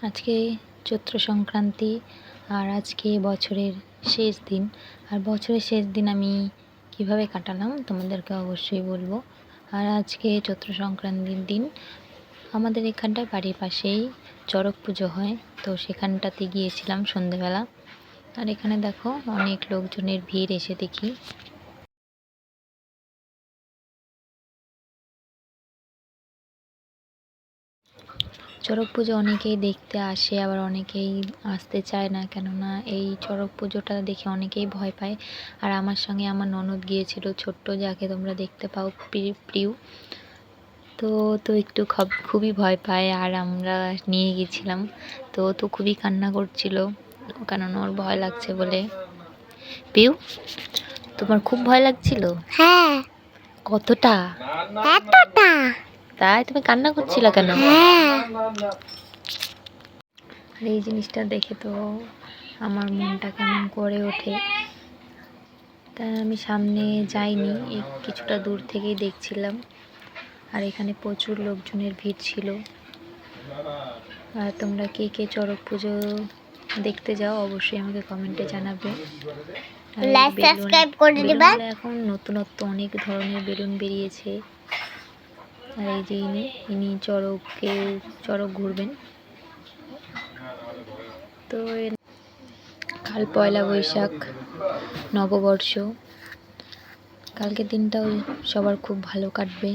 আজকে চৈত্র সংক্রান্তি আর আজকে বছরের শেষ দিন। আর বছরের শেষ দিন আমি কিভাবে কাটালাম তোমাদেরকে অবশ্যই বলবো। আর আজকে চৈত্র সংক্রান্তির দিন আমাদের এখানটায় বাড়ির পাশেই চড়ক পুজো হয়, তো সেখানটাতে গিয়েছিলাম সন্ধেবেলা। আর এখানে দেখো অনেক লোকজনের ভিড়, এসে দেখি। চড়ক পুজো অনেকেই দেখতে আসে, আবার অনেকেই আসতে চায় না, কেননা এই চড়ক পুজোটা দেখে অনেকেই ভয় পায়। আর আমার সঙ্গে আমার ননদ গিয়েছিল, ছোট্ট যাকে তোমরা দেখতে পাও, প্রিয়। তো একটু খুবই ভয় পায়, আর আমরা নিয়ে গেছিলাম। তো খুবই কান্না করছিল, কারণ ওর ভয় লাগছে বলে। পিউ, তোমার খুব ভয় লাগছিল? হ্যাঁ। কতটা? এতটা। তাই তুমি কান্না করছিলে কেন? আর এই জিনিসটা দেখে তো আমার মনটা কেমন করে ওঠে। তাই আমি সামনে যাইনি, কিছুটা দূর থেকেই দেখছিলাম। আর এখানে প্রচুর লোকজনের ভিড় ছিল। আর তোমরা কে কে চড়ক পুজো দেখতে যাও অবশ্যই আমাকে কমেন্টে জানাবে। লাইক সাবস্ক্রাইব করে দিবেন। এখন নতুনত্ব অনেক ধরনের বেলুন বেরিয়েছে। আর এই যে ইনি চড়ক ঘুরবেন। তো কাল পয়লা বৈশাখ, নববর্ষ। কালকের দিনটাও সবার খুব ভালো কাটবে।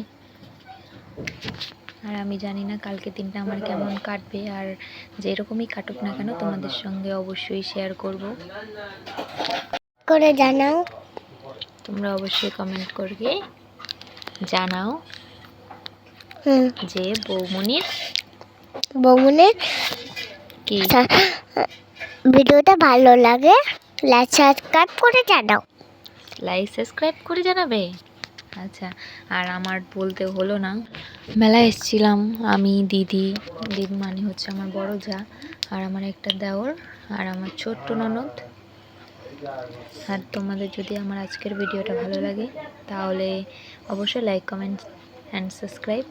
আর আমি জানি না কালকের দিনটা আমার কেমন কাটবে, আর যেরকমই কাটুক না কেন তোমাদের সঙ্গে অবশ্যই শেয়ার করব। করে জানাও, তোমরা অবশ্যই কমেন্ট করবে, জানাও যে বৌমনির কি ভিডিওটা ভালো লাগে লাইক সাবস্ক্রাইব করে জানাও। লাইক সাবস্ক্রাইব করে জানাবে। আচ্ছা, আর আমার বলতে হলো না, মেলায় এসেছিলাম আমি, দিদি মানে হচ্ছে আমার বড় যা, আর আমার একটা দেওর, আর আমার ছোট্ট ননদ। আর তোমাদের যদি আমার আজকের ভিডিওটা ভালো লাগে তাহলে অবশ্যই লাইক, কমেন্ট অ্যান্ড সাবস্ক্রাইব।